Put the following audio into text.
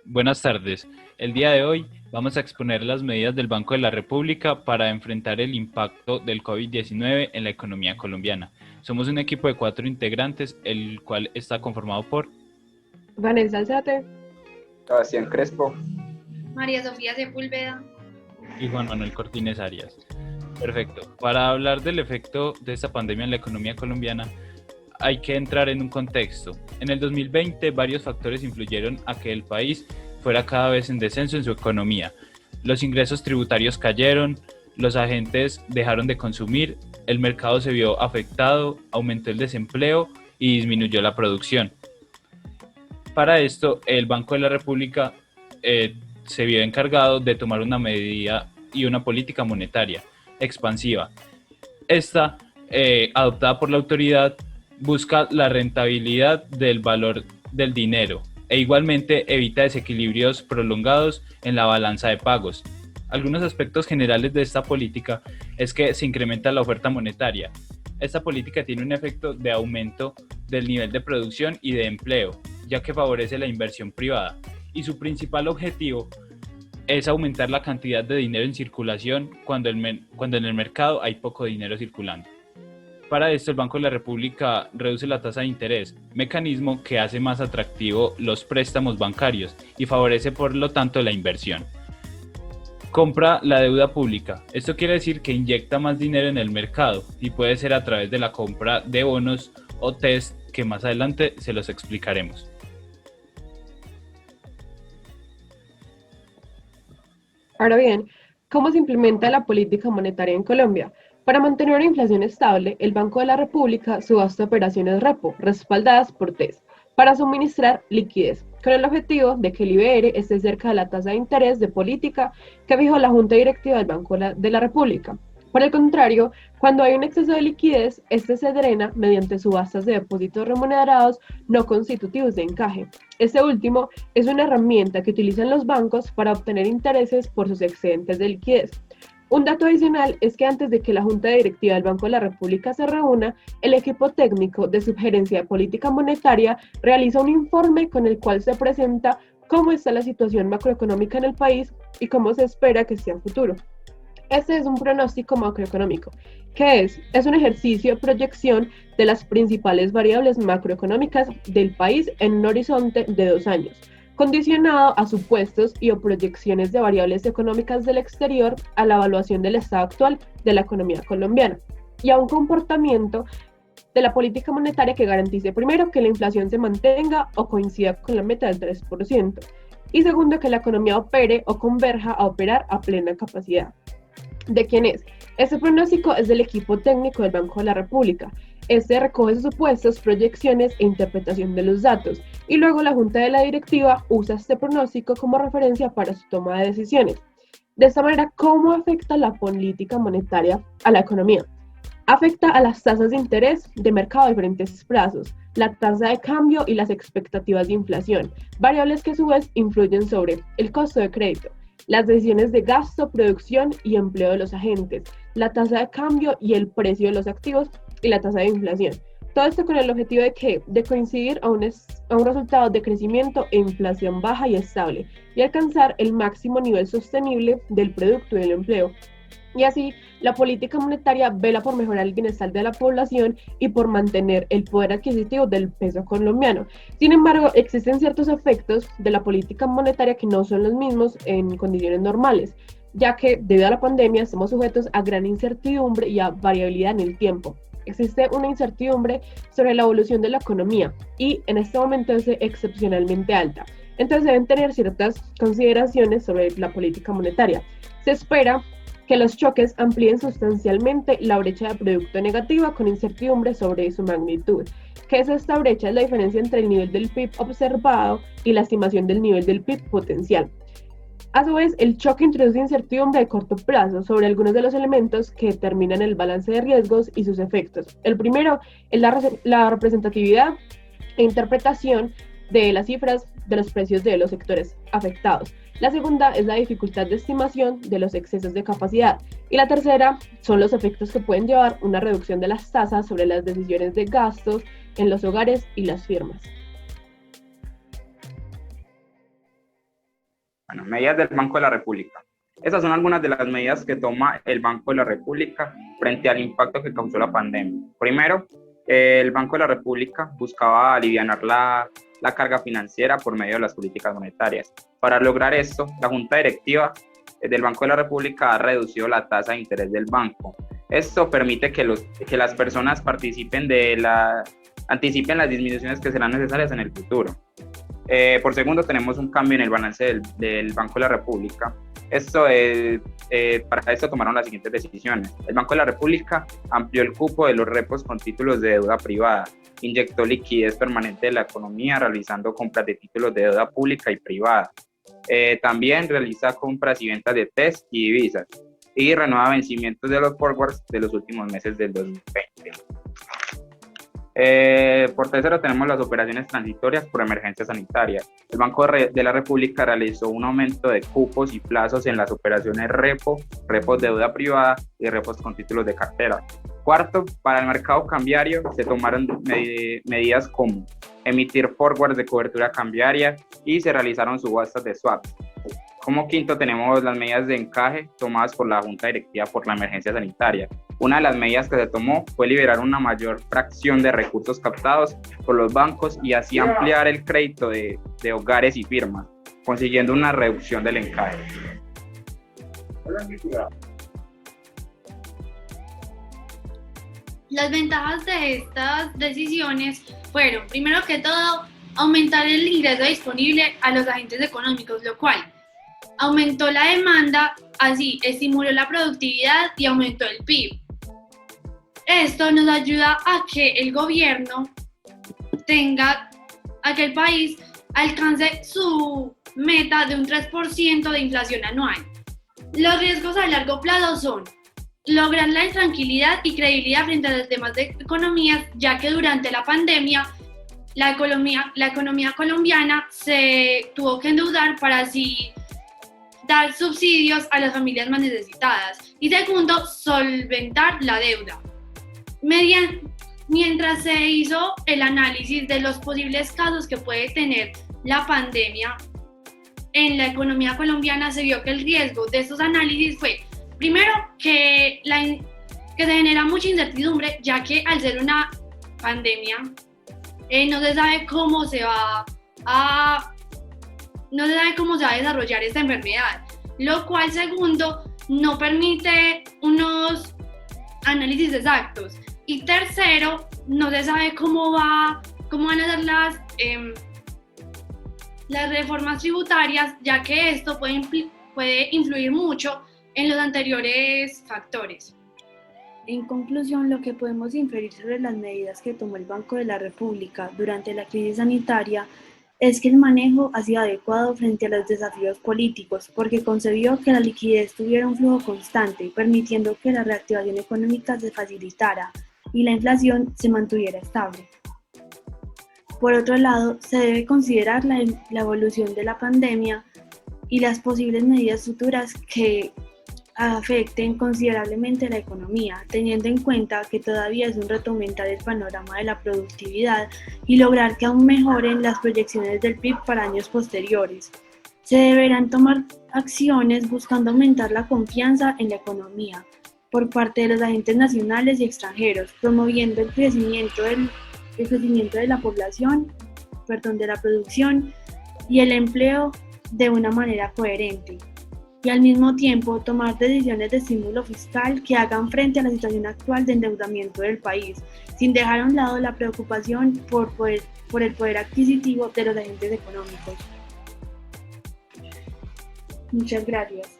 Buenas tardes. El día de hoy vamos a exponer las medidas del Banco de la República para enfrentar el impacto del COVID-19 en la economía colombiana. Somos un equipo de 4 integrantes, el cual está conformado por Vanessa Alzate, Sebastián Crespo. María Sofía Sepúlveda y Juan Manuel Cortines Arias. Perfecto. Para hablar del efecto de esta pandemia en la economía colombiana, hay que entrar en un contexto. En el 2020, varios factores influyeron a que el país fuera cada vez en descenso en su economía. Los ingresos tributarios cayeron, los agentes dejaron de consumir, el mercado se vio afectado, aumentó el desempleo y disminuyó la producción. Para esto, el Banco de la República se vio encargado de tomar una medida y una política monetaria expansiva. Esta, adoptada por la autoridad, busca la rentabilidad del valor del dinero e igualmente evita desequilibrios prolongados en la balanza de pagos. Algunos aspectos generales de esta política es que se incrementa la oferta monetaria. Esta política tiene un efecto de aumento del nivel de producción y de empleo, ya que favorece la inversión privada, y su principal objetivo es aumentar la cantidad de dinero en circulación cuando en el mercado hay poco dinero circulando. Para esto, el Banco de la República reduce la tasa de interés, mecanismo que hace más atractivo los préstamos bancarios y favorece, por lo tanto, la inversión. Compra la deuda pública. Esto quiere decir que inyecta más dinero en el mercado y puede ser a través de la compra de bonos o test que más adelante se los explicaremos. Ahora bien, ¿cómo se implementa la política monetaria en Colombia? Para mantener una inflación estable, el Banco de la República subasta operaciones repo, respaldadas por TES, para suministrar liquidez, con el objetivo de que el IBR esté cerca de la tasa de interés de política que fijó la Junta Directiva del Banco de la República. Por el contrario, cuando hay un exceso de liquidez, este se drena mediante subastas de depósitos remunerados no constitutivos de encaje. Este último es una herramienta que utilizan los bancos para obtener intereses por sus excedentes de liquidez. Un dato adicional es que antes de que la Junta Directiva del Banco de la República se reúna, el equipo técnico de Subgerencia de Política Monetaria realiza un informe con el cual se presenta cómo está la situación macroeconómica en el país y cómo se espera que sea a futuro. Este es un pronóstico macroeconómico, que es un ejercicio de proyección de las principales variables macroeconómicas del país en un horizonte de 2 años, condicionado a supuestos y o proyecciones de variables económicas del exterior a la evaluación del estado actual de la economía colombiana y a un comportamiento de la política monetaria que garantice, primero, que la inflación se mantenga o coincida con la meta del 3%, y segundo, que la economía opere o converja a operar a plena capacidad. ¿De quién es? Este pronóstico es del equipo técnico del Banco de la República. Este recoge sus supuestos, proyecciones e interpretación de los datos, y luego la Junta de la Directiva usa este pronóstico como referencia para su toma de decisiones. De esta manera, ¿cómo afecta la política monetaria a la economía? Afecta a las tasas de interés de mercado a diferentes plazos, la tasa de cambio y las expectativas de inflación, variables que a su vez influyen sobre el costo de crédito, las decisiones de gasto, producción y empleo de los agentes, la tasa de cambio y el precio de los activos y la tasa de inflación. Todo esto con el objetivo de ¿qué? De coincidir a un resultado de crecimiento e inflación baja y estable y alcanzar el máximo nivel sostenible del producto y del empleo. Y así, la política monetaria vela por mejorar el bienestar de la población y por mantener el poder adquisitivo del peso colombiano. Sin embargo, existen ciertos efectos de la política monetaria que no son los mismos en condiciones normales, ya que debido a la pandemia estamos sujetos a gran incertidumbre y a variabilidad en el tiempo. Existe una incertidumbre sobre la evolución de la economía y en este momento es excepcionalmente alta. Entonces deben tener ciertas consideraciones sobre la política monetaria. Se espera que los choques amplíen sustancialmente la brecha de producto negativa con incertidumbre sobre su magnitud. ¿Qué es esta brecha? Es la diferencia entre el nivel del PIB observado y la estimación del nivel del PIB potencial. A su vez, el choque introduce incertidumbre de corto plazo sobre algunos de los elementos que determinan el balance de riesgos y sus efectos. El primero es la representatividad e interpretación de las cifras de los precios de los sectores afectados. La segunda es la dificultad de estimación de los excesos de capacidad. Y la tercera son los efectos que pueden llevar una reducción de las tasas sobre las decisiones de gastos en los hogares y las firmas. Bueno, medidas del Banco de la República. Esas son algunas de las medidas que toma el Banco de la República frente al impacto que causó la pandemia. Primero, el Banco de la República buscaba alivianar la carga financiera por medio de las políticas monetarias. Para lograr esto, la Junta Directiva del Banco de la República ha reducido la tasa de interés del banco. Esto permite que las personas anticipen las disminuciones que serán necesarias en el futuro. Por segundo, tenemos un cambio en el balance del Banco de la República. Para esto tomaron las siguientes decisiones. El Banco de la República amplió el cupo de los repos con títulos de deuda privada, inyectó liquidez permanente de la economía realizando compras de títulos de deuda pública y privada. También realiza compras y ventas de TES y divisas y renueva vencimientos de los forwards de los últimos meses del 2020. Por tercero, tenemos las operaciones transitorias por emergencia sanitaria. El Banco de la República realizó un aumento de cupos y plazos en las operaciones repos de deuda privada y repos con títulos de cartera. Cuarto, para el mercado cambiario se tomaron medidas como emitir forwards de cobertura cambiaria y se realizaron subastas de swaps. Como quinto, tenemos las medidas de encaje tomadas por la Junta Directiva por la emergencia sanitaria. Una de las medidas que se tomó fue liberar una mayor fracción de recursos captados por los bancos y así ampliar el crédito de hogares y firmas, consiguiendo una reducción del encaje. Las ventajas de estas decisiones fueron, primero que todo, aumentar el ingreso disponible a los agentes económicos, lo cual aumentó la demanda, así estimuló la productividad y aumentó el PIB. Esto nos ayuda a que el gobierno a que el país alcance su meta de un 3% de inflación anual. Los riesgos a largo plazo son lograr la tranquilidad y credibilidad frente a los demás de economías, ya que durante la pandemia la economía colombiana se tuvo que endeudar para así dar subsidios a las familias más necesitadas. Y segundo, solventar la deuda. Mientras se hizo el análisis de los posibles casos que puede tener la pandemia en la economía colombiana, se vio que el riesgo de estos análisis fue, primero, que se genera mucha incertidumbre, ya que al ser una pandemia, no se sabe cómo se va a desarrollar esta enfermedad, lo cual, segundo, no permite unos análisis exactos. Y tercero, no se sabe cómo van a ser las reformas tributarias, ya que esto puede influir mucho en los anteriores factores. En conclusión, lo que podemos inferir sobre las medidas que tomó el Banco de la República durante la crisis sanitaria es que el manejo ha sido adecuado frente a los desafíos políticos, porque concebió que la liquidez tuviera un flujo constante, permitiendo que la reactivación económica se facilitara y la inflación se mantuviera estable. Por otro lado, se debe considerar la evolución de la pandemia y las posibles medidas futuras que afecten considerablemente la economía, teniendo en cuenta que todavía es un reto aumentar el panorama de la productividad y lograr que aún mejoren las proyecciones del PIB para años posteriores. Se deberán tomar acciones buscando aumentar la confianza en la economía por parte de los agentes nacionales y extranjeros, promoviendo el crecimiento de la población, de la producción y el empleo de una manera coherente. Y al mismo tiempo tomar decisiones de estímulo fiscal que hagan frente a la situación actual de endeudamiento del país, sin dejar a un lado la preocupación por el poder adquisitivo de los agentes económicos. Muchas gracias.